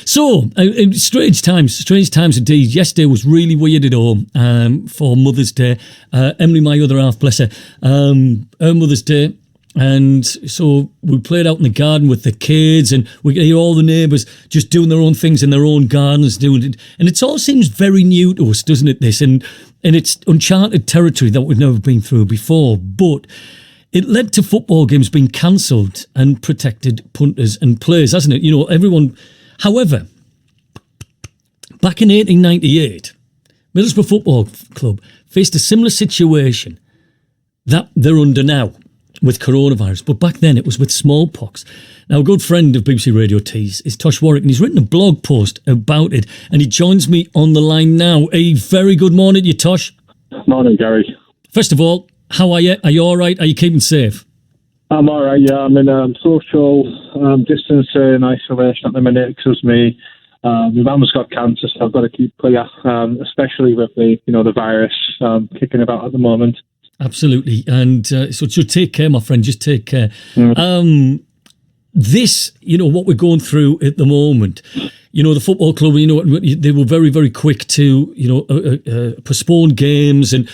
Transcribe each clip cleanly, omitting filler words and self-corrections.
So, strange times indeed. Yesterday was really weird at home for Mother's Day. Emily, my other half, bless her, her Mother's Day. And so we played out in the garden with the kids, and we could hear all the neighbours just doing their own things in their own gardens, doing it. And it all seems very new to us, doesn't it, this? And it's uncharted territory that we've never been through before. But it led to football games being cancelled and protected punters and players, hasn't it? You know, everyone. However, back in 1898, Middlesbrough Football Club faced a similar situation that they're under now with coronavirus, but back then it was with smallpox. Now, a good friend of BBC Radio T's is Tosh Warwick, and he's written a blog post about it, and he joins me on the line now. A very good morning to you, Tosh. Morning, Gary. First of all, how are you? Are you all right? Are you keeping safe? I'm all right, yeah. I'm in social distancing, isolation at the minute because my mum's got cancer, so I've got to keep clear, especially with the virus kicking about at the moment. Absolutely. And so take care, my friend. Just take care. This, what we're going through at the moment, the football club, they were very, very quick to, postpone games and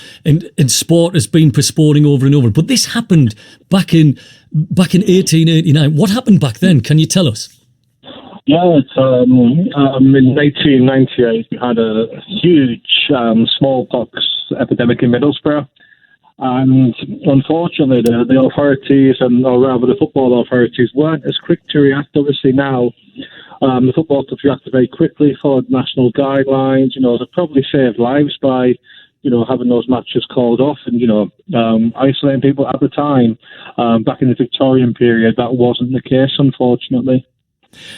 sport has been postponing over and over. But this happened back in 1889. What happened back then? Can you tell us? Yeah, in 1898, we had a huge smallpox epidemic in Middlesbrough. And unfortunately, the authorities, or rather the football authorities, weren't as quick to react. Obviously now, the football clubs reacted very quickly, followed national guidelines. They probably saved lives by, having those matches called off and, isolating people at the time. Back in the Victorian period, that wasn't the case, unfortunately.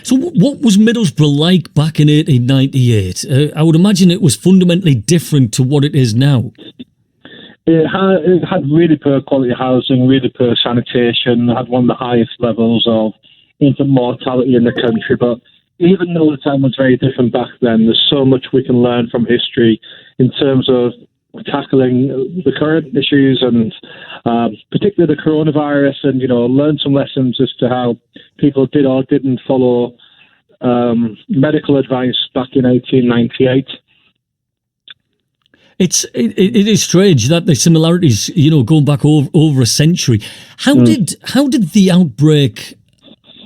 So what was Middlesbrough like back in 1898? I would imagine it was fundamentally different to what it is now. It had really poor quality housing, really poor sanitation, had one of the highest levels of infant mortality in the country. But even though the time was very different back then, there's so much we can learn from history in terms of tackling the current issues and particularly the coronavirus and, learn some lessons as to how people did or didn't follow medical advice back in 1898. It is strange that the similarities, going back over a century. How did the outbreak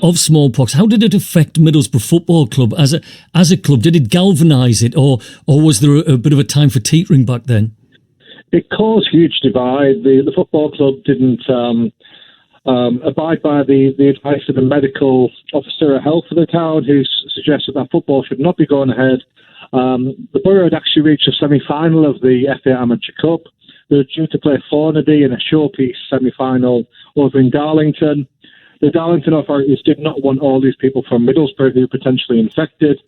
of smallpox, how did it affect Middlesbrough Football Club as a club? Did it galvanise it, or was there a bit of a time for teetering back then? It caused huge divide. The football club didn't abide by the advice of the medical officer of health of the town, who suggested that football should not be going ahead. The Borough had actually reached a semi-final of the FA Amateur Cup. They were due to play Thornaby in a showpiece semi-final over in Darlington. The Darlington authorities did not want all these people from Middlesbrough who were potentially infected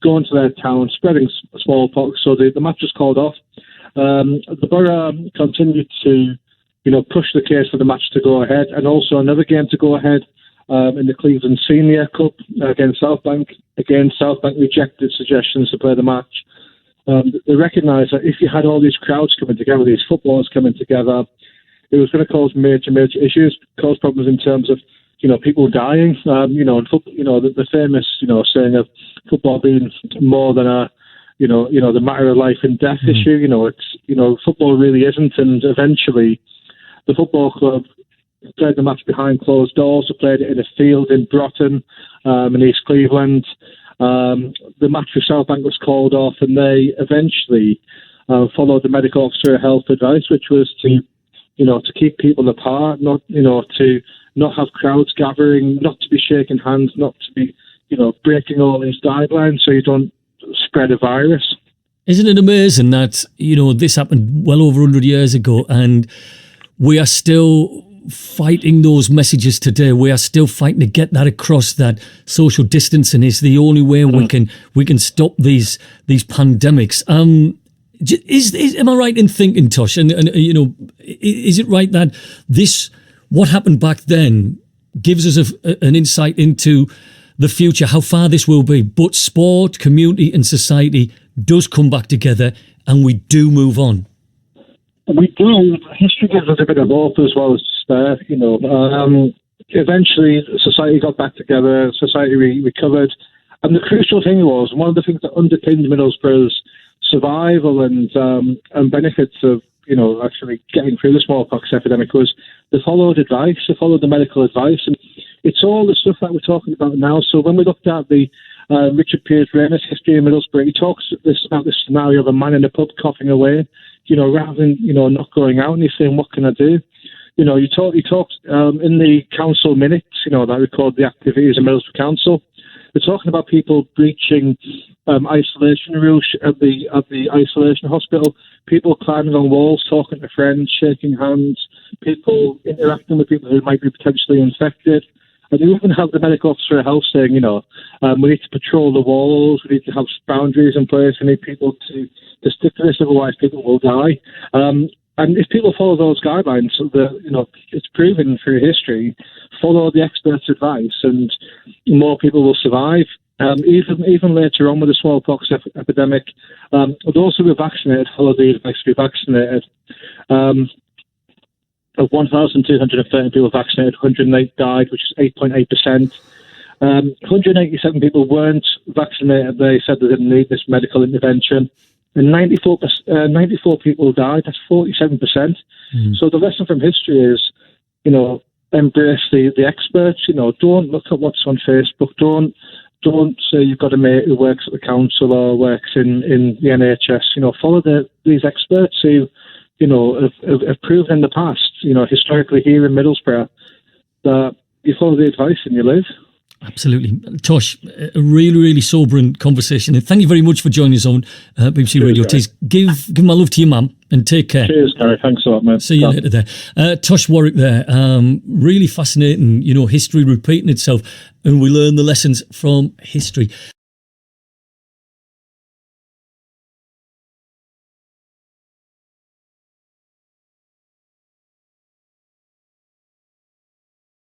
going to their town, spreading smallpox, so the match was called off. The Borough continued to, push the case for the match to go ahead, and also another game to go ahead in the Cleveland Senior Cup against South Bank. Again, South Bank rejected suggestions to play the match. They recognised that if you had all these crowds coming together, these footballers coming together, it was going to cause major issues, cause problems in terms of, people dying. The famous, saying of football being more than the matter of life and death issue. It's, football really isn't. And eventually, the football club played the match behind closed doors. They played it in a field in Broughton, in East Cleveland. The match with Southbank was called off, and they eventually followed the medical officer of health advice, which was to keep people apart, to not have crowds gathering, not to be shaking hands, not to be, breaking all these guidelines so you don't spread a virus. Isn't it amazing that, this happened well over 100 years ago, and we are still fighting those messages today. We are still fighting to get that across, that social distancing is the only way we can stop these pandemics. Am I right in thinking, Tosh? And is it right that what happened back then gives us an insight into the future, how far this will be? But sport, community, and society does come back together, and we do move on. We do. History gives us a bit of hope as well as despair. Eventually, society got back together. Society recovered. And the crucial thing was, one of the things that underpinned Middlesbrough's survival and benefits of, actually getting through the smallpox epidemic was they followed advice, they followed the medical advice. And it's all the stuff that we're talking about now. So when we looked at the Richard Piers Rayner's history in Middlesbrough, he talks about this scenario of a man in a pub coughing away, rather than, not going out, and he's saying, what can I do? He talks in the council minutes, that record the activities of Middlesbrough Council. We're talking about people breaching isolation rules at the isolation hospital, people climbing on walls, talking to friends, shaking hands, people interacting with people who might be potentially infected. And you even have the medical officer of health saying, we need to patrol the walls, we need to have boundaries in place, we need people to stick to this, otherwise people will die. And if people follow those guidelines, it's proven through history, follow the experts' advice, and more people will survive. Even later on with the smallpox epidemic, those who were vaccinated followed the advice to be vaccinated. Of 1,230 people vaccinated, 108 died, which is 8.8%. 187 people weren't vaccinated. They said they didn't need this medical intervention. And 94 people died. That's 47%. Mm-hmm. So the lesson from history is, embrace the experts. Don't look at what's on Facebook. Don't say you've got a mate who works at the council or works in the NHS. Follow these experts who, have proven in the past, historically here in Middlesbrough, that you follow the advice and you live. Absolutely. Tosh, a really, really sobering conversation. And thank you very much for joining us on BBC Radio. Please give my love to your mum and take care. Cheers, Gary. Thanks a lot, mate. See you later there. Tosh Warwick there. Really fascinating, history repeating itself, and we learn the lessons from history.